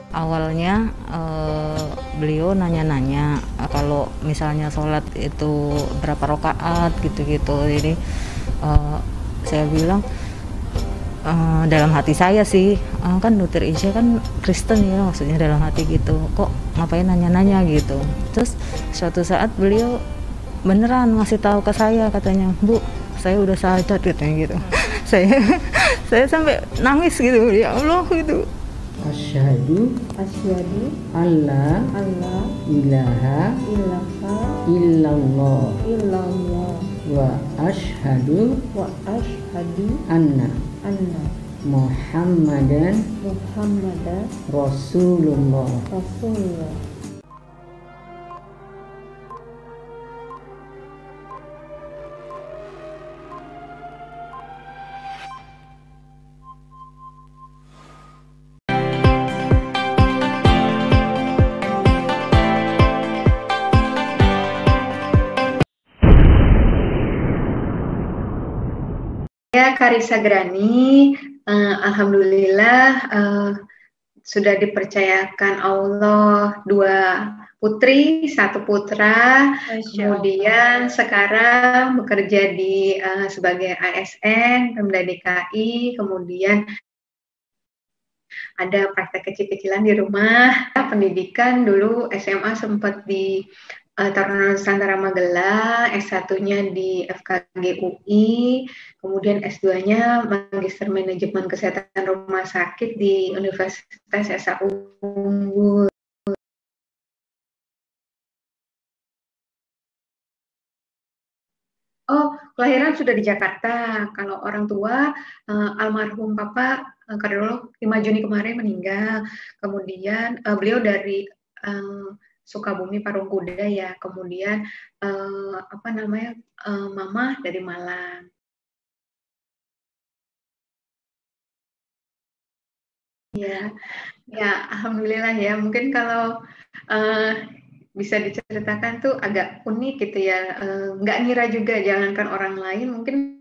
Awalnya beliau nanya-nanya kalau misalnya sholat itu berapa rakaat gitu-gitu. Jadi saya bilang dalam hati saya sih, kan Dokter Isya kan Kristen ya, maksudnya dalam hati gitu, kok ngapain nanya-nanya gitu. Terus suatu saat beliau beneran ngasih tahu ke saya, katanya, Bu, saya udah syahadat, katanya gitu. saya saya sampai nangis gitu, ya Allah gitu. Asyhadu Asyhadu alla alla ilaha ilaha illallah illallah wa asyhadu wa asyhadu anna anna Muhammadan Muhammadan Rasulullah. Rasulullah. Saya Karissa Grani, alhamdulillah sudah dipercayakan Allah 2 putri, 1 putra. Kemudian sekarang bekerja di sebagai ASN Pemda DKI, kemudian ada praktek kecil-kecilan di rumah. Pendidikan dulu SMA sempat di Taruna Nusantara Magelang, S1-nya di FKG UI, kemudian S2-nya Magister Manajemen Kesehatan Rumah Sakit di Universitas Esa Unggul. Oh, kelahiran sudah di Jakarta. Kalau orang tua, almarhum Papa Kaderullah 5 Juni kemarin meninggal. Kemudian beliau dari Sukabumi Parungkuda ya. Kemudian Mama dari Malang. Ya, ya, alhamdulillah ya. Mungkin kalau bisa diceritakan tuh agak unik gitu ya. Nggak ngira juga, jangankan orang lain, mungkin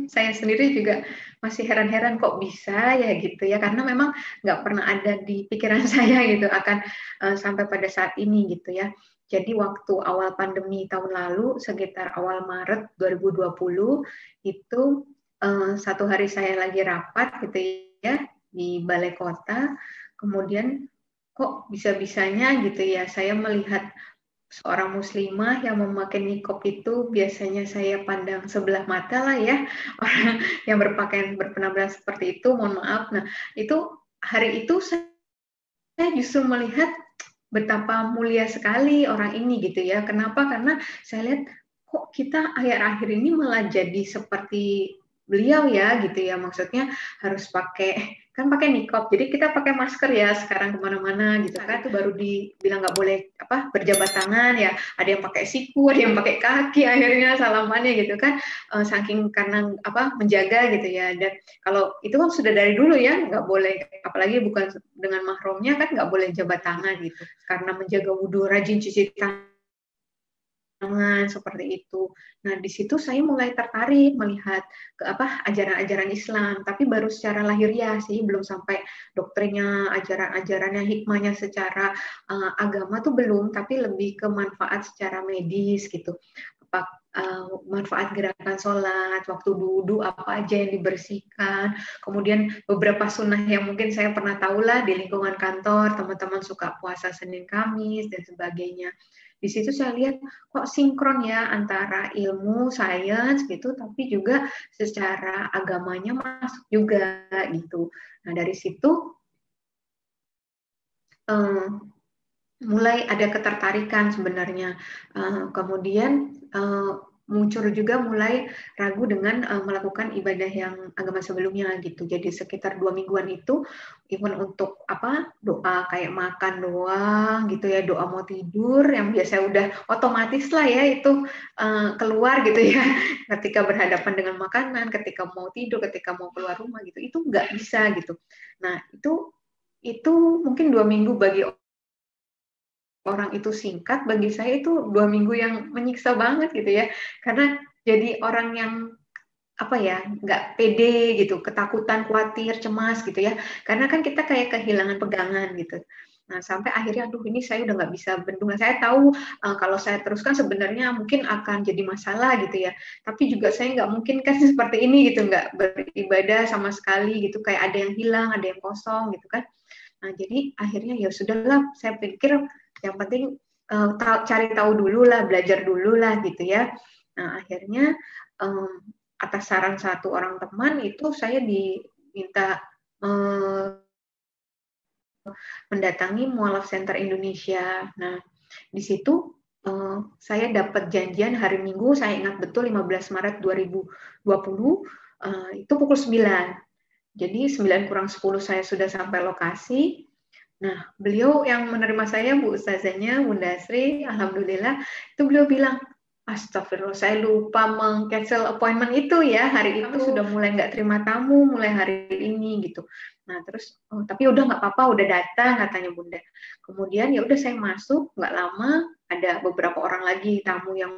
saya sendiri juga masih heran-heran kok bisa ya gitu ya, karena memang nggak pernah ada di pikiran saya gitu akan sampai pada saat ini gitu ya. Jadi waktu awal pandemi tahun lalu, sekitar awal Maret 2020, itu satu hari saya lagi rapat gitu ya di Balai Kota, kemudian kok bisa-bisanya gitu ya saya melihat seorang muslimah yang memakai niqab itu biasanya saya pandang sebelah mata lah ya, orang yang berpakaian berpenampilan seperti itu, mohon maaf. Nah, itu hari itu saya justru melihat betapa mulia sekali orang ini gitu ya. Kenapa? Karena saya lihat kok kita akhir-akhir ini malah jadi seperti beliau ya gitu ya. Maksudnya harus pakai niqab. Jadi kita pakai masker ya sekarang kemana-mana gitu kan. Itu baru dibilang nggak boleh berjabat tangan ya. Ada yang pakai siku, ada yang pakai kaki akhirnya salamannya gitu kan. Saking karena menjaga gitu ya. Dan kalau itu kan sudah dari dulu ya, nggak boleh, apalagi bukan dengan mahramnya kan nggak boleh jabat tangan gitu, karena menjaga wudhu, rajin cuci tangan seperti itu. Nah di situ saya mulai tertarik melihat ke ajaran-ajaran Islam, tapi baru secara lahiriah sih, belum sampai doktrinnya, ajaran-ajarannya, hikmahnya secara agama tuh belum, tapi lebih ke manfaat secara medis gitu. Manfaat gerakan sholat, waktu wudhu apa aja yang dibersihkan, kemudian beberapa sunnah yang mungkin saya pernah tahu lah di lingkungan kantor, teman-teman suka puasa Senin Kamis dan sebagainya. Di situ saya lihat kok sinkron ya antara ilmu, sains gitu, tapi juga secara agamanya masuk juga gitu. Nah dari situ mulai ada ketertarikan sebenarnya. Kemudian muncul juga mulai ragu dengan melakukan ibadah yang agama sebelumnya gitu. Jadi sekitar 2 mingguan itu, even untuk doa kayak makan doang gitu ya, doa mau tidur yang biasa udah otomatis lah ya itu keluar gitu ya. Ketika berhadapan dengan makanan, ketika mau tidur, ketika mau keluar rumah gitu, itu nggak bisa gitu. Nah itu mungkin 2 minggu bagi orang itu singkat, bagi saya itu 2 minggu yang menyiksa banget gitu ya, karena jadi orang yang apa ya, nggak pede gitu, ketakutan, khawatir, cemas gitu ya, karena kan kita kayak kehilangan pegangan gitu. Nah, sampai akhirnya, aduh ini saya udah nggak bisa bendung. Saya tahu kalau saya teruskan sebenarnya mungkin akan jadi masalah gitu ya. Tapi juga saya nggak mungkin kan seperti ini gitu, nggak beribadah sama sekali gitu, kayak ada yang hilang, ada yang kosong gitu kan. Nah, jadi akhirnya ya sudahlah, saya pikir yang penting cari tahu dulu lah, belajar dulu lah gitu ya. Nah, akhirnya atas saran satu orang teman itu saya diminta mendatangi Mualaf Center Indonesia. Nah, di situ saya dapat janjian hari Minggu, saya ingat betul 15 Maret 2020, itu pukul 9. Jadi 9 kurang 10 saya sudah sampai lokasi. Nah, beliau yang menerima saya, Bu Ustazanya, Bunda Sri, alhamdulillah, itu beliau bilang, astagfirullah, saya lupa meng-cancel appointment itu ya, hari itu sudah mulai nggak terima tamu, mulai hari ini gitu. Nah, terus, tapi udah nggak apa-apa, udah datang, katanya Bunda. Kemudian ya udah saya masuk, nggak lama, ada beberapa orang lagi tamu yang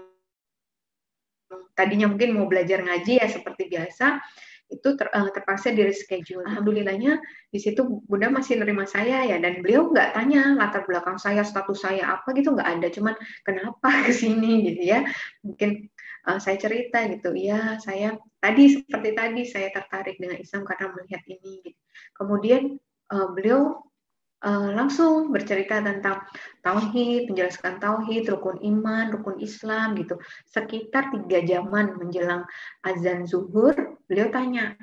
tadinya mungkin mau belajar ngaji ya seperti biasa, itu terpaksa di reschedule. Alhamdulillahnya di situ Bunda masih nerima saya ya, dan beliau nggak tanya latar belakang saya, status saya apa gitu, nggak ada, cuman kenapa ke sini gitu ya. Mungkin saya cerita gitu, ya saya seperti tadi saya tertarik dengan Islam karena melihat ini gitu. Kemudian beliau langsung bercerita tentang tauhid, menjelaskan tauhid, rukun iman, rukun Islam gitu. Sekitar 3 jaman menjelang azan zuhur, beliau tanya,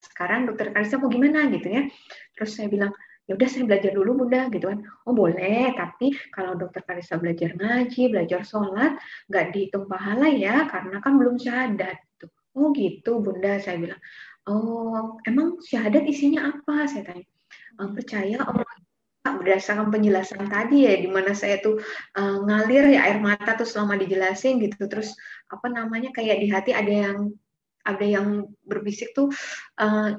sekarang Dokter Karissa mau gimana gitu ya. Terus saya bilang, ya udah saya belajar dulu Bunda gitu kan. Oh boleh, tapi kalau Dokter Karissa belajar ngaji, belajar sholat, nggak dihitung pahala ya, karena kan belum syahadat. Gitu. Oh gitu Bunda, saya bilang. Oh, emang syahadat isinya apa? Saya tanya. Percaya Allah berdasarkan penjelasan tadi ya, di mana saya tuh ngalir ya air mata tuh selama dijelasin gitu, terus apa namanya kayak di hati ada yang berbisik tuh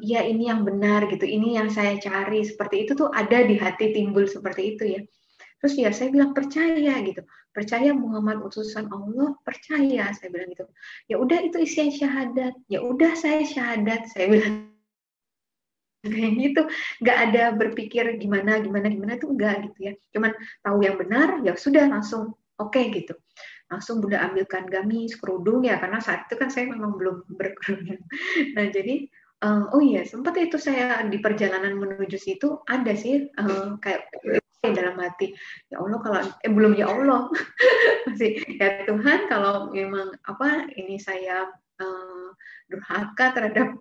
ya ini yang benar gitu, ini yang saya cari, seperti itu tuh ada di hati, timbul seperti itu ya. Terus ya saya bilang percaya gitu, percaya Muhammad utusan Allah, percaya, saya bilang gitu. Ya udah itu isinya syahadat, ya udah saya syahadat, saya bilang kayak gitu, nggak ada berpikir gimana tuh enggak gitu ya, cuman tahu yang benar ya sudah langsung oke gitu, langsung Bunda ambilkan gamis, kerudung ya, karena saat itu kan saya memang belum berkerudung. Nah jadi oh iya sempat itu saya di perjalanan menuju situ ada sih kayak dalam hati, ya Allah kalau belum ya Allah masih ya Tuhan kalau memang apa ini saya durhaka terhadap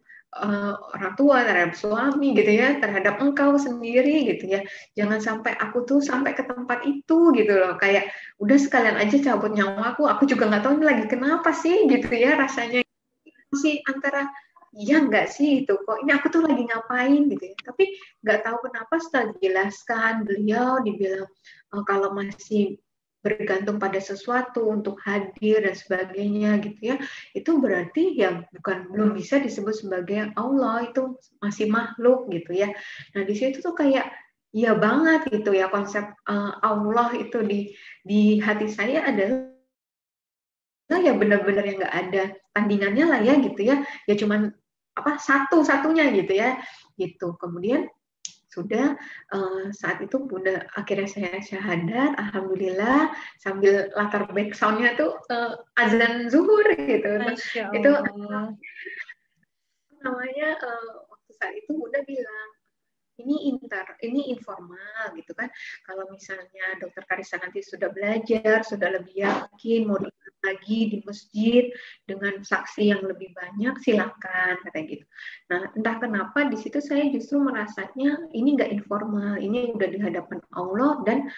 orang tua, terhadap suami gitu ya, terhadap engkau sendiri gitu ya. Jangan sampai aku tuh sampai ke tempat itu gitu loh. Kayak udah sekalian aja cabut nyawa aku juga nggak tahu ini lagi kenapa sih gitu ya rasanya. Masih antara iya nggak sih itu kok ini aku tuh lagi ngapain gitu ya. Tapi nggak tahu kenapa setelah dijelaskan beliau dibilang kalau masih bergantung pada sesuatu untuk hadir dan sebagainya gitu ya, itu berarti ya belum bisa disebut sebagai Allah, itu masih makhluk gitu ya. Nah di situ tuh kayak ya banget gitu ya konsep Allah itu di hati saya adalah ya benar-benar yang nggak ada tandingannya lah ya gitu ya, ya cuman apa satu-satunya gitu ya gitu. Kemudian sudah saat itu Bunda akhirnya saya syahadat, alhamdulillah, sambil latar background-nya tuh azan zuhur gitu. Itu namanya waktu saat itu Bunda bilang ini informal gitu kan. Kalau misalnya Dokter Karissa nanti sudah belajar, sudah lebih yakin mau lagi di masjid dengan saksi yang lebih banyak, silakan katanya gitu. Nah, entah kenapa di situ saya justru merasanya ini nggak informal, ini udah di hadapan Allah dan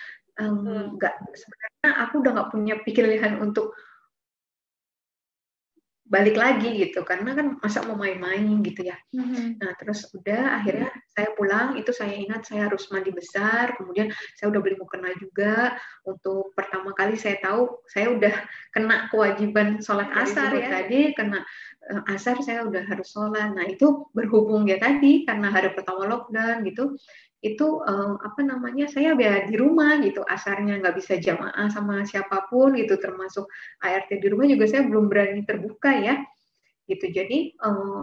nggak sebenarnya aku udah nggak punya pilihan untuk balik lagi gitu, karena kan masa mau main-main gitu ya. Nah terus udah akhirnya saya pulang, itu saya ingat saya harus mandi besar, kemudian saya udah beli mukena juga, untuk pertama kali saya tahu saya udah kena kewajiban sholat asar ya tadi, kena asar saya udah harus sholat. Nah itu berhubung ya tadi karena hari pertama lockdown gitu, itu apa namanya, saya ya di rumah gitu, asarnya nggak bisa jamaah sama siapapun gitu, termasuk ART di rumah juga saya belum berani terbuka ya gitu. Jadi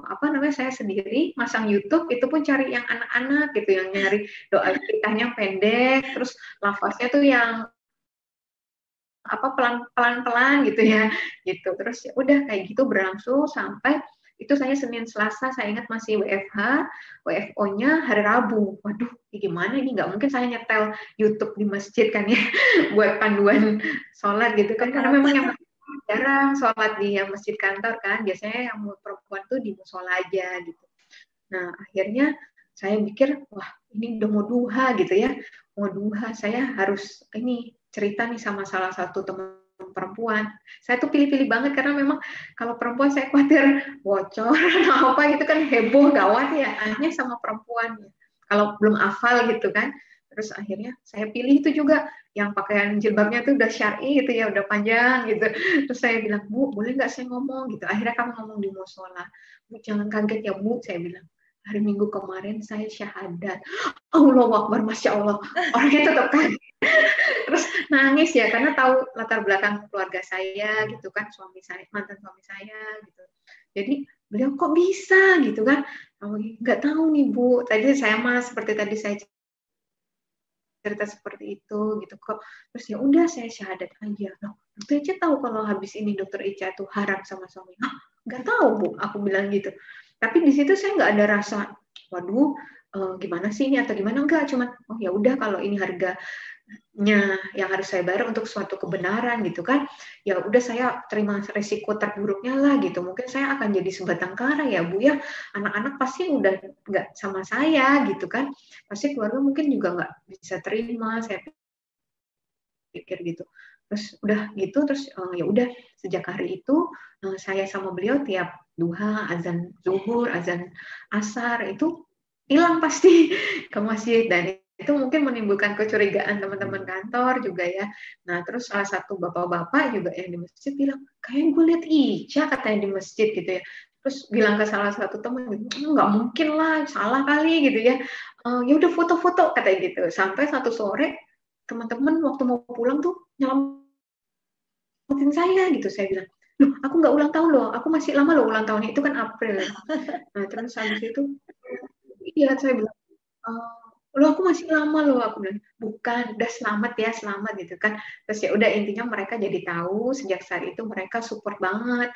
apa namanya, saya sendiri masang YouTube, itu pun cari yang anak-anak gitu, yang nyari doa kitahnya pendek, terus lafaznya tuh yang apa pelan-pelan gitu ya gitu. Terus ya udah kayak gitu berlangsung sampai itu saya Senin Selasa, saya ingat masih WFH, WFO-nya hari Rabu. Waduh, gimana ini, nggak mungkin saya nyetel YouTube di masjid kan ya buat panduan sholat gitu kan, karena memang yang jarang sholat di yang masjid kantor kan, biasanya yang perempuan tuh di musola aja gitu. Nah akhirnya saya pikir, wah ini udah mau duha gitu ya, mau duha, saya harus ini cerita nih sama salah satu teman perempuan. Saya tuh pilih-pilih banget karena memang kalau perempuan saya khawatir bocor atau apa gitu kan, heboh gawat ya, hanya sama perempuan ya. Kalau belum hafal gitu kan. Terus akhirnya saya pilih itu juga yang pakaian jilbabnya tuh udah syar'i gitu ya, udah panjang gitu. Terus saya bilang, Bu, boleh nggak saya ngomong gitu. Akhirnya kamu ngomong di musola. Bu, jangan kaget ya Bu, saya bilang. Hari Minggu kemarin saya syahadat. Allahu Akbar, Masya Allah. Orangnya tetap kaget. Terus nangis ya, karena tahu latar belakang keluarga saya gitu kan, suami saya, mantan suami saya gitu. Jadi beliau kok bisa gitu kan? Nggak tahu nih Bu. Tadi saya mah seperti tadi saya cerita seperti itu gitu kok. Terus ya udah saya syahadat aja. Loh, dokter Ica tahu kalau habis ini dokter Ica tuh haram sama suami? Nggak tahu Bu, aku bilang gitu. Tapi di situ saya nggak ada rasa, waduh, gimana sih ini atau gimana, enggak, cuma oh ya udah kalau ini harganya yang harus saya bayar untuk suatu kebenaran gitu kan, ya udah saya terima resiko terburuknya lah gitu. Mungkin saya akan jadi sebatang kara ya Bu ya, anak-anak pasti udah nggak sama saya gitu kan, pasti keluarga mungkin juga nggak bisa terima, saya pikir gitu. Terus udah gitu, terus ya udah sejak hari itu saya sama beliau tiap duha, azan zuhur, azan asar itu hilang pasti ke masjid, dan itu mungkin menimbulkan kecurigaan teman-teman kantor juga ya. Nah terus salah satu bapak-bapak juga yang di masjid bilang, kayaknya gue lihat Ica katanya di masjid gitu ya. Terus bilang ke salah satu teman gitu, nggak mungkin lah, salah kali gitu ya. Ya udah foto-foto katanya gitu. Sampai satu sore teman-teman waktu mau pulang tuh nyelamatin saya gitu. Saya bilang, loh aku nggak ulang tahun loh, aku masih lama loh ulang tahunnya, itu kan April. Nah terus habis itu, iya saya bilang, loh aku masih lama loh, aku bilang, bukan, udah selamat ya, selamat gitu kan. Terus ya udah intinya mereka jadi tahu, sejak saat itu mereka support banget,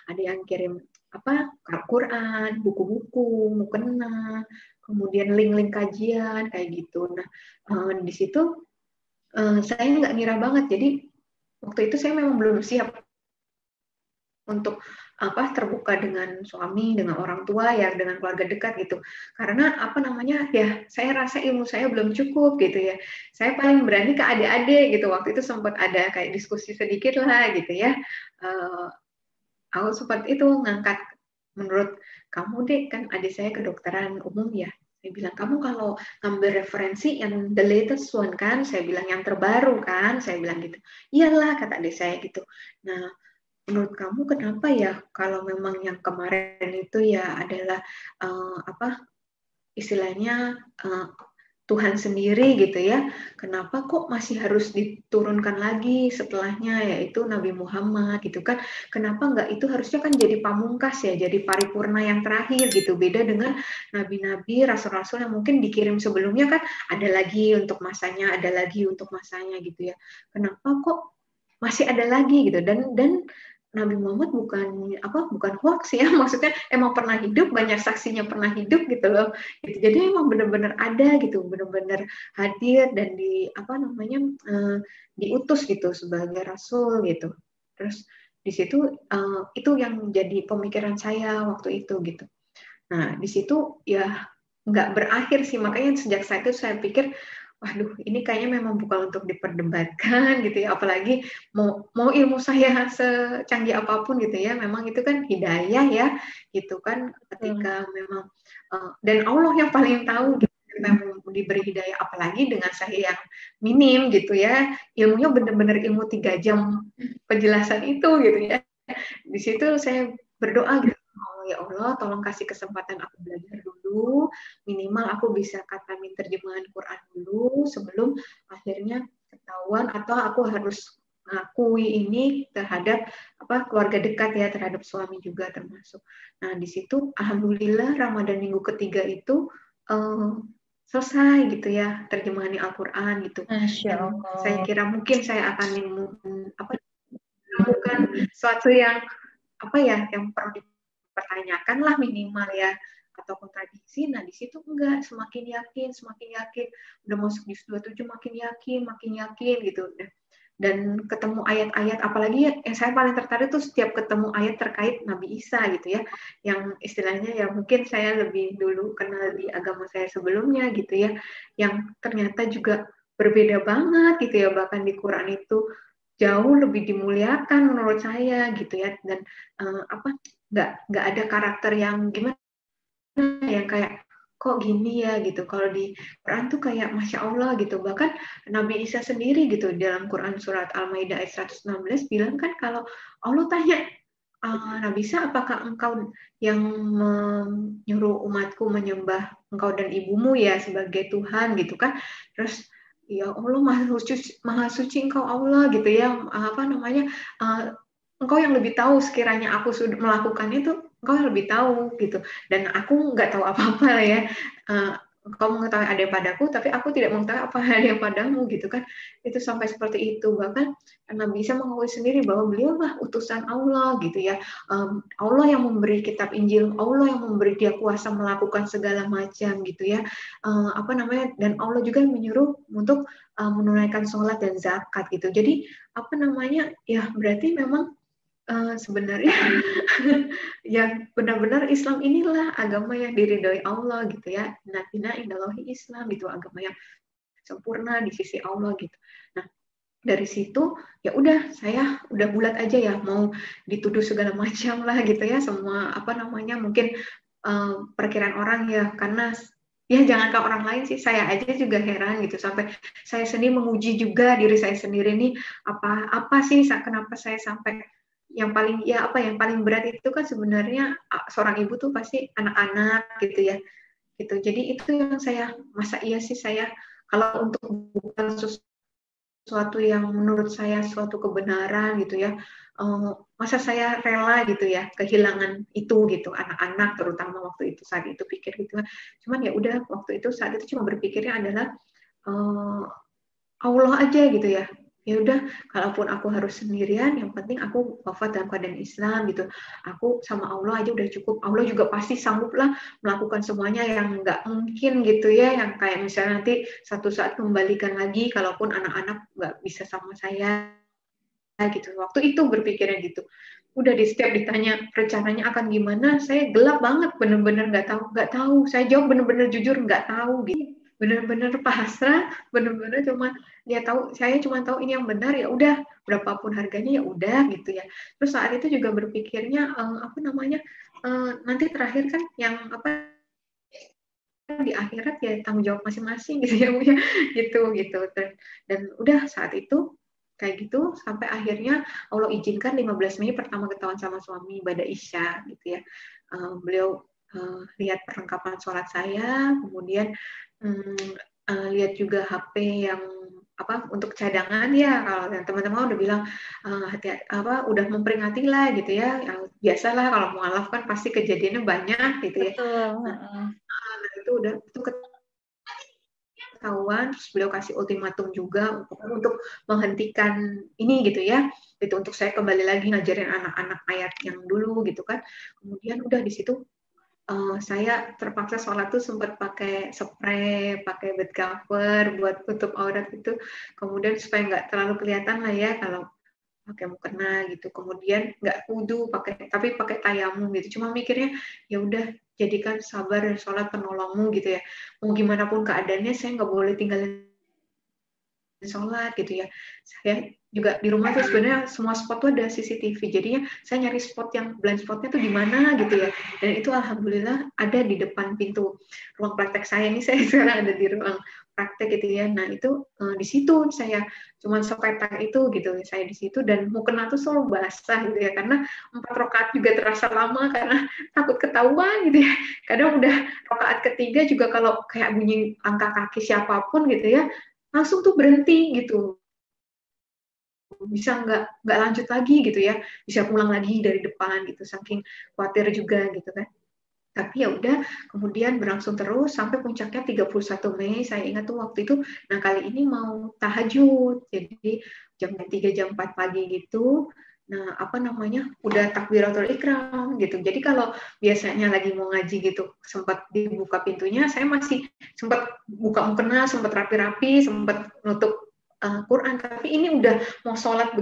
ada yang kirim apa Al-Quran, buku-buku, mukena, kemudian link-link kajian kayak gitu. Nah di situ saya nggak ngira banget, jadi waktu itu saya memang belum siap untuk apa terbuka dengan suami, dengan orang tua ya, dengan keluarga dekat gitu. Karena apa namanya ya, saya rasa ilmu saya belum cukup gitu ya. Saya paling berani ke adik-adik gitu. Waktu itu sempat ada kayak diskusi sedikit lah gitu ya. Aku sempat itu ngangkat, menurut kamu deh kan adik saya kedokteran umum ya. Saya bilang, kamu kalau ngambil referensi yang the latest one kan, saya bilang yang terbaru kan, saya bilang gitu. Iyalah kata adik saya gitu. Nah menurut kamu kenapa ya kalau memang yang kemarin itu ya adalah apa istilahnya Tuhan sendiri gitu ya, kenapa kok masih harus diturunkan lagi setelahnya yaitu Nabi Muhammad gitu kan, kenapa nggak itu harusnya kan jadi pamungkas ya, jadi paripurna yang terakhir gitu, beda dengan nabi-nabi, rasul-rasul yang mungkin dikirim sebelumnya kan ada lagi untuk masanya, ada lagi untuk masanya gitu ya, kenapa kok masih ada lagi gitu, dan Nabi Muhammad bukan hoax ya, maksudnya emang pernah hidup, banyak saksinya pernah hidup gitu loh. Gitu. Jadi emang benar-benar ada gitu, benar-benar hadir dan diutus gitu sebagai rasul gitu. Terus di situ itu yang jadi pemikiran saya waktu itu gitu. Nah di situ ya nggak berakhir sih, makanya sejak saat itu saya pikir, waduh, ini kayaknya memang bukan untuk diperdebatkan gitu ya, apalagi mau ilmu saya secanggih apapun gitu ya, memang itu kan hidayah ya, gitu kan, ketika memang dan Allah yang paling tahu gitu, kita mau diberi hidayah, apalagi dengan saya yang minim gitu ya, ilmunya benar-benar ilmu 3 jam penjelasan itu gitu ya, di situ saya berdoa gitu, ya Allah, tolong kasih kesempatan aku belajar dulu, minimal aku bisa khatamin terjemahan Quran dulu sebelum akhirnya ketahuan atau aku harus mengakui ini terhadap keluarga dekat ya, terhadap suami juga termasuk. Nah di situ alhamdulillah Ramadan minggu ketiga itu selesai gitu ya terjemahan Al-Quran gitu. Masya Yang Allah. saya kira mungkin saya akan melakukan sesuatu yang yang perlu dipertanyakan lah minimal ya, atau kontradiksi. Nah di situ enggak, semakin yakin udah masuk juz 27 makin yakin gitu. Dan ketemu ayat-ayat, apalagi yang saya paling tertarik tuh setiap ketemu ayat terkait Nabi Isa gitu ya, yang istilahnya ya mungkin saya lebih dulu kenal di agama saya sebelumnya gitu ya, yang ternyata juga berbeda banget gitu ya, bahkan di Quran itu jauh lebih dimuliakan menurut saya gitu ya, dan nggak ada karakter yang gimana yang kayak kok gini ya gitu. Kalau di Quran tuh kayak Masya Allah gitu. Bahkan Nabi Isa sendiri gitu dalam Quran surat Al-Maidah ayat 116 bilang kan kalau Allah tanya, Nabi Isa, apakah engkau yang menyuruh umatku menyembah engkau dan ibumu ya sebagai Tuhan gitu kan. Terus ya Allah maha suci engkau Allah gitu ya, engkau yang lebih tahu, sekiranya aku sudah melakukan itu engkau yang lebih tahu gitu, dan aku nggak tahu apa-apa lah ya. Engkau mengetahui ada padaku, tapi aku tidak mengetahui apa ada yang padamu gitu kan. Itu sampai seperti itu. Bahkan Nabi Isa mengakui sendiri bahwa beliau lah utusan Allah gitu ya. Allah yang memberi kitab Injil, Allah yang memberi dia kuasa melakukan segala macam gitu ya. Dan Allah juga menyuruh untuk menunaikan sholat dan zakat gitu. Jadi ya berarti memang sebenarnya ya benar-benar Islam inilah agama yang diridhoi Allah gitu ya. Dina indallahi Islam gitu, agama yang sempurna di sisi Allah gitu. Nah dari situ ya udah, saya udah bulat aja ya, mau dituduh segala macam lah gitu ya, semua mungkin perkiraan orang ya, karena ya jangankan orang lain sih, saya aja juga heran gitu, sampai saya sendiri menguji juga diri saya sendiri nih, apa sih kenapa saya sampai yang paling berat itu kan sebenarnya seorang ibu tuh pasti anak-anak gitu ya gitu. Jadi itu yang saya, masa iya sih saya kalau untuk bukan sesuatu yang menurut saya suatu kebenaran gitu ya, masa saya rela gitu ya kehilangan itu gitu, anak-anak terutama waktu itu, saat itu pikir gitu. Cuman ya udah, waktu itu saat itu cuma berpikirnya adalah Allah aja gitu ya. Ya udah, kalaupun aku harus sendirian, yang penting aku wafat dalam keadaan Islam gitu. Aku sama Allah aja udah cukup. Allah juga pasti sanggup lah melakukan semuanya, yang nggak mungkin gitu ya, yang kayak misalnya nanti satu saat kembalikan lagi, kalaupun anak-anak nggak bisa sama saya gitu. Waktu itu berpikirnya gitu. Udah di setiap ditanya rencananya akan gimana, saya gelap banget, bener-bener nggak tahu. Saya jawab bener-bener jujur nggak tahu gitu. Bener-bener pasrah, bener-bener saya cuma tahu ini yang benar, ya udah, berapapun harganya ya udah gitu ya. Terus saat itu juga berpikirnya nanti terakhir kan yang di akhirat ya tanggung jawab masing-masing gitu ya Bu ya, gitu. Dan udah saat itu kayak gitu sampai akhirnya Allah izinkan 15 Mei pertama ketahuan sama suami ibadah Isya gitu ya. Beliau lihat perlengkapan sholat saya, kemudian lihat juga HP yang untuk cadangan ya. Kalau teman-teman udah bilang udah memperingati lah gitu ya. Biasalah kalau mualaf kan pasti kejadiannya banyak gitu ya. Nah, itu ketahuan, terus beliau kasih ultimatum juga untuk menghentikan ini gitu ya. Itu untuk saya kembali lagi ngajarin anak-anak ayat yang dulu gitu kan. Kemudian udah di situ saya terpaksa sholat tuh sempat pakai spray, pakai bed cover buat tutup aurat itu. Kemudian supaya nggak terlalu kelihatan lah ya kalau pakai mukena gitu. Kemudian nggak wudu, tapi pakai tayamum gitu. Cuma mikirnya ya udah, jadikan sabar dan sholat penolongmu gitu ya. Mau gimana pun keadaannya, saya nggak boleh tinggalin sholat gitu ya. Saya juga di rumah tuh sebenarnya semua spot tuh ada CCTV. Jadinya saya nyari spot yang blind spotnya tuh di mana gitu ya. Dan itu alhamdulillah ada di depan pintu ruang praktek saya. Ini saya sekarang ada di ruang praktek gitu ya. Nah itu di situ saya cuman sepetak itu gitu. Saya di situ dan mukena tuh selalu basah gitu ya. Karena 4 rakaat juga terasa lama karena takut ketahuan gitu ya. Kadang udah rakaat ketiga juga kalau kayak bunyi angka kaki siapapun gitu ya, langsung tuh berhenti gitu. Bisa nggak lanjut lagi gitu ya, bisa pulang lagi dari depan gitu, saking khawatir juga gitu kan. Tapi ya udah, kemudian berlangsung terus sampai puncaknya 31 Mei, saya ingat tuh waktu itu, nah kali ini mau tahajud, jadi jam 3, jam 4 pagi gitu, nah apa namanya, udah takbiratul ikram gitu. Jadi kalau biasanya lagi mau ngaji gitu, sempat dibuka pintunya, saya masih sempat buka mukena, sempat rapi-rapi, sempat nutup Quran, tapi ini udah mau sholat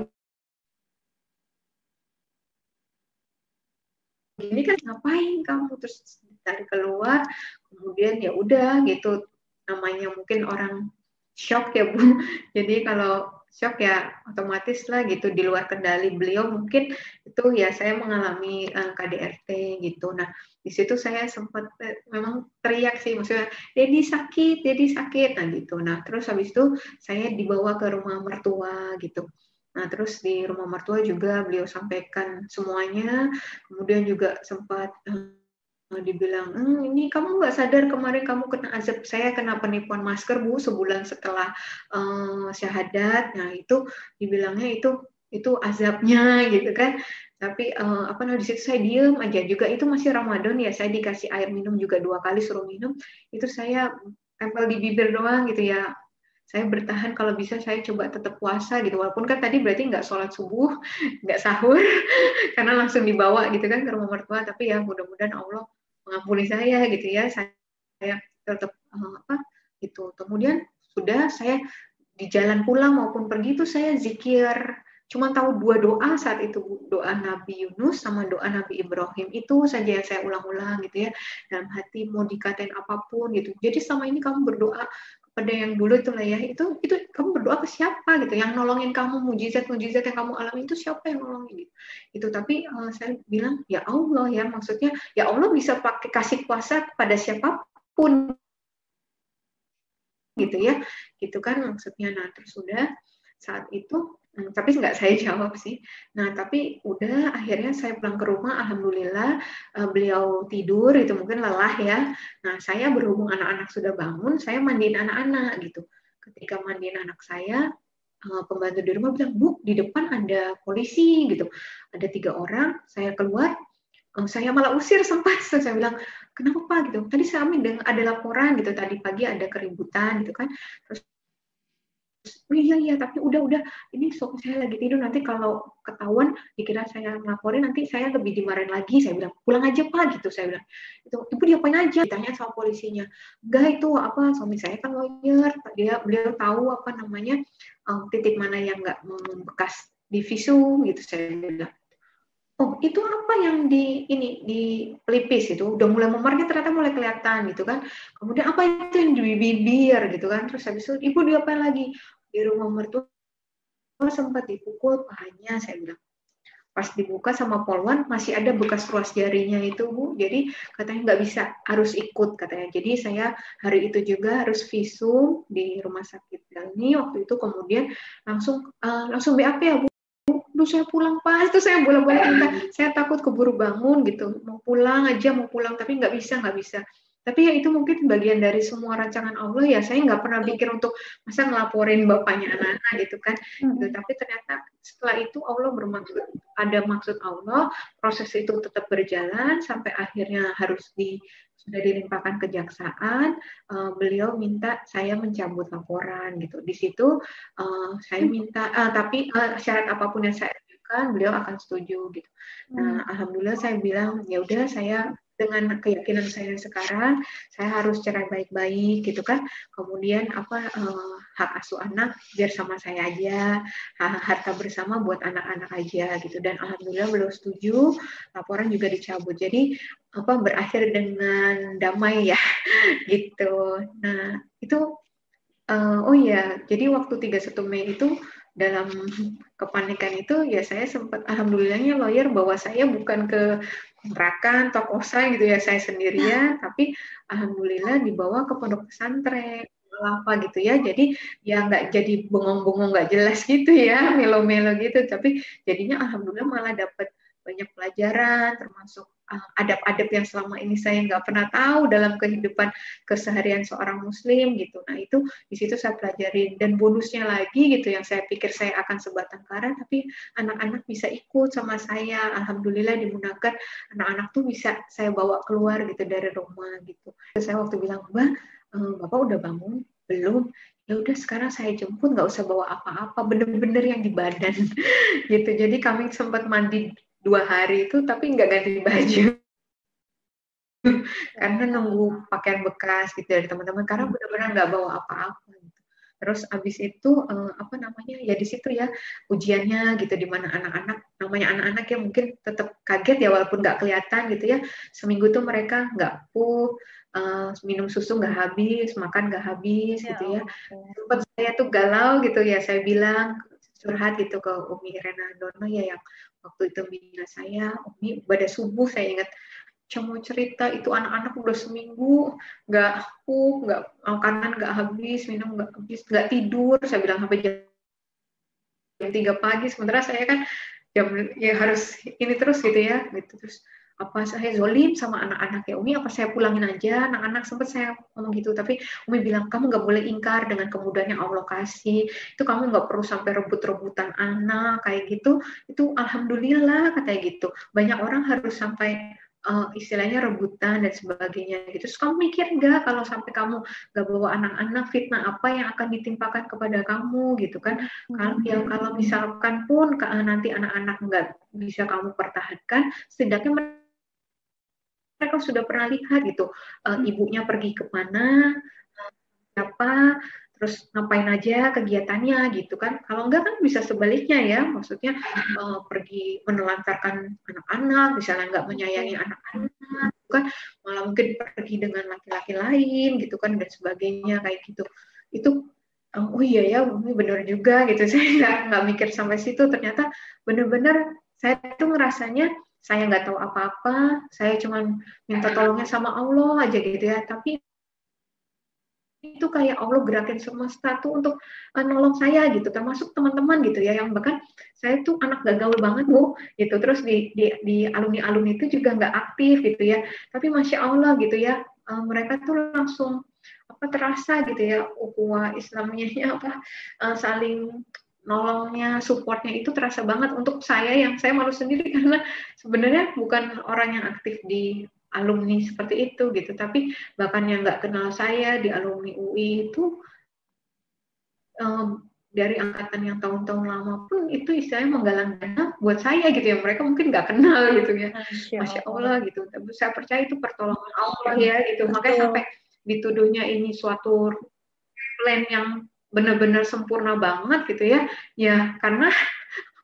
begini kan ngapain kamu, terus ditarik keluar, kemudian ya udah gitu, namanya mungkin orang shock ya Bu, jadi kalau shock ya otomatis lah gitu, di luar kendali beliau mungkin itu ya, saya mengalami KDRT gitu. Nah di situ saya sempat memang teriak sih, maksudnya Dedi sakit, nah gitu. Nah terus habis itu saya dibawa ke rumah mertua gitu. Nah terus di rumah mertua juga beliau sampaikan semuanya, kemudian juga sempat dibilang, ini kamu nggak sadar kemarin kamu kena azab, saya kena penipuan masker Bu, sebulan setelah syahadat. Nah itu dibilangnya itu azabnya gitu kan. Tapi apa namanya, di situ saya diem aja juga, itu masih Ramadan ya, saya dikasih air minum juga 2 kali suruh minum, itu saya tempel di bibir doang gitu ya. Saya bertahan, kalau bisa saya coba tetap puasa gitu, walaupun kan tadi berarti nggak sholat subuh, nggak sahur, karena langsung dibawa gitu kan ke rumah mertua, tapi ya mudah-mudahan Allah mengampuni saya gitu ya, saya tetap apa gitu. Kemudian sudah saya di jalan pulang maupun pergi itu saya zikir, cuma tahu 2 doa saat itu, doa Nabi Yunus sama doa Nabi Ibrahim, itu saja yang saya ulang-ulang gitu ya dalam hati, mau dikatain apapun gitu. Jadi selama ini kamu berdoa kepada yang dulu itu lah ya, itu kamu berdoa ke siapa gitu, yang nolongin kamu, mujizat yang kamu alami itu siapa yang nolongin gitu. Itu tapi saya bilang ya Allah ya, maksudnya ya Allah bisa pakai kasih kuasa pada siapapun gitu ya, gitu kan maksudnya. Nah terus sudah saat itu tapi nggak saya jawab sih. Nah tapi udah akhirnya saya pulang ke rumah, alhamdulillah beliau tidur, itu mungkin lelah ya. Nah saya berhubung anak-anak sudah bangun, saya mandiin anak-anak gitu. Ketika mandiin anak saya, pembantu di rumah bilang, Bu di depan ada polisi gitu, ada 3 orang. Saya keluar, saya malah usir sempat. Saya bilang, kenapa Pak gitu, tadi kami ada laporan gitu, tadi pagi ada keributan gitu kan. Terus oh iya tapi udah ini saya lagi tidur, nanti kalau ketahuan dikira saya ngelaporin nanti saya lebih dimarahin lagi. Saya bilang pulang aja Pak gitu, saya bilang itu ibu diapain aja, ditanya sama polisinya. Enggak, itu apa, suami saya kan lawyer, beliau tahu apa namanya titik mana yang nggak membekas di visum gitu. Saya bilang, oh itu apa yang di pelipis itu udah mulai memarnya, ternyata mulai kelihatan gitu kan. Kemudian apa itu yang di bibir gitu kan. Terus habis itu ibu diapain lagi, di rumah mertua sempat dipukul pahanya. Saya bilang pas dibuka sama polwan masih ada bekas ruas jarinya itu Bu, jadi katanya nggak bisa, harus ikut katanya. Jadi saya hari itu juga harus visum di rumah sakit ini waktu itu. Kemudian langsung BAP ya Bu. Duh saya pulang Pak, itu saya bolak-balik minta, saya takut keburu bangun gitu, mau pulang tapi nggak bisa. Tapi ya itu mungkin bagian dari semua rancangan Allah ya, saya nggak pernah pikir untuk masa ngelaporin bapaknya anak-anak gitu kan. Gitu. Tapi ternyata setelah itu Allah bermaksud, ada maksud Allah, proses itu tetap berjalan sampai akhirnya sudah dilimpahkan kejaksaan. Beliau minta saya mencabut laporan gitu. Di situ saya minta, tapi syarat apapun yang saya ajukan beliau akan setuju gitu. Nah, alhamdulillah saya bilang ya udah, saya dengan keyakinan saya sekarang, saya harus cerai baik-baik gitu kan. Kemudian hak asuh anak biar sama saya aja, harta bersama buat anak-anak aja gitu. Dan alhamdulillah beliau setuju, laporan juga dicabut. Jadi berakhir dengan damai ya gitu. Nah itu Oh iya, jadi waktu 31 Mei itu dalam kepanikan itu ya saya sempat alhamdulillahnya lawyer bahwa saya bukan ke kontrakan atau kosan gitu ya, saya sendirian, tapi alhamdulillah dibawa ke pondok pesantren apa gitu ya, jadi ya nggak jadi bengong-bengong nggak jelas gitu ya, melo-melo gitu, tapi jadinya alhamdulillah malah dapat banyak pelajaran, termasuk adab-adab yang selama ini saya nggak pernah tahu dalam kehidupan keseharian seorang muslim gitu. Nah itu di situ saya pelajarin, dan bonusnya lagi gitu yang saya pikir saya akan sebatang kara, tapi anak-anak bisa ikut sama saya, alhamdulillah dimudahkan, anak-anak tuh bisa saya bawa keluar gitu dari rumah gitu. Terus saya waktu bilang, Mbak, Bapak udah bangun belum? Ya udah sekarang saya jemput, nggak usah bawa apa-apa, bener-bener yang di badan gitu. Jadi kami sempat mandi 2 hari itu tapi nggak ganti baju karena nunggu pakaian bekas gitu dari teman-teman, karena benar-benar nggak bawa apa-apa gitu. Terus abis itu apa namanya ya di situ ya ujiannya gitu, di mana anak-anak, namanya anak-anak ya mungkin tetap kaget ya walaupun nggak kelihatan gitu ya, seminggu tuh mereka nggak minum susu nggak habis, makan nggak habis gitu ya. Sempat saya tuh galau gitu ya, saya bilang curhat gitu ke Umi Renandono ya yang waktu itu bina saya, Umi pada subuh saya ingat mau cerita itu anak-anak udah seminggu nggak makanan nggak habis, minum nggak habis, nggak tidur, saya bilang sampai jam 3 pagi, sementara saya kan jam ya harus ini terus gitu ya gitu. Terus apa saya zolim sama anak-anak ya Umi, apa saya pulangin aja anak-anak, sempat saya ngomong gitu, tapi Umi bilang kamu nggak boleh ingkar dengan kemudahan yang Allah kasih, itu kamu nggak perlu sampai rebut-rebutan anak kayak gitu, itu alhamdulillah katanya gitu, banyak orang harus sampai istilahnya rebutan dan sebagainya gitu. Terus kamu mikir nggak kalau sampai kamu nggak bawa anak-anak, fitnah apa yang akan ditimpakan kepada kamu gitu kan? Kalau misalkan pun nanti anak-anak nggak bisa kamu pertahankan, setidaknya mereka sudah pernah lihat gitu, ibunya pergi kemana, siapa, terus ngapain aja kegiatannya gitu kan. Kalau enggak kan bisa sebaliknya ya, maksudnya pergi menelantarkan anak-anak, misalnya nggak menyayangi anak-anak, gitu kan, malah mungkin pergi dengan laki-laki lain gitu kan dan sebagainya kayak gitu. Itu oh iya ya, ini benar juga gitu. Saya nggak mikir sampai situ. Ternyata benar-benar saya tuh ngerasanya saya nggak tahu apa-apa. Saya cuma minta tolongnya sama Allah aja gitu ya. Tapi itu kayak Allah gerakin semesta tuh untuk nolong saya gitu, termasuk teman-teman gitu ya, yang bahkan saya tuh anak gak gaul banget Bu gitu, terus di alumni itu juga nggak aktif gitu ya, tapi masya Allah gitu ya, mereka tuh langsung apa terasa gitu ya, ukhuwah Islamnya apa saling nolongnya, supportnya itu terasa banget untuk saya yang saya malu sendiri karena sebenarnya bukan orang yang aktif di alumni seperti itu gitu, tapi bahkan yang nggak kenal saya di alumni UI itu dari angkatan yang tahun-tahun lama pun itu istilahnya menggalang dana buat saya gitu ya, mereka mungkin nggak kenal gitu ya, Masya Allah gitu, tapi saya percaya itu pertolongan Allah ya gitu. Makanya sampai dituduhnya ini suatu plan yang benar-benar sempurna banget gitu ya, ya karena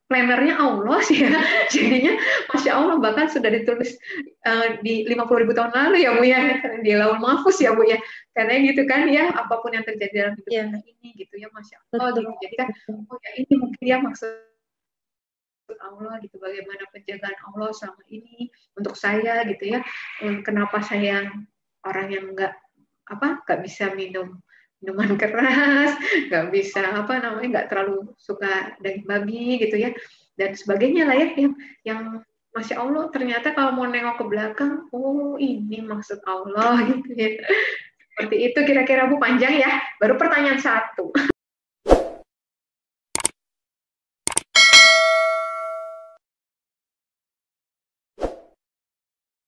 plannernya Allah sih ya, jadinya Masya Allah, bahkan sudah ditulis di 50.000 tahun lalu ya Bu ya, di Lauhul Mahfuz ya Bu ya, karena gitu kan ya, apapun yang terjadi dalam hidup kita ini gitu ya, Masya Allah gitu. Jadi kan, oh ya ini mungkin ya maksud Allah gitu, bagaimana penjagaan Allah selama ini untuk saya gitu ya, kenapa saya orang yang nggak bisa minum minuman keras, nggak bisa nggak terlalu suka daging babi gitu ya, dan sebagainya lah ya, yang Masya Allah ternyata kalau mau nengok ke belakang, oh ini maksud Allah gitu ya. Seperti itu kira-kira Bu, panjang ya, baru pertanyaan 1.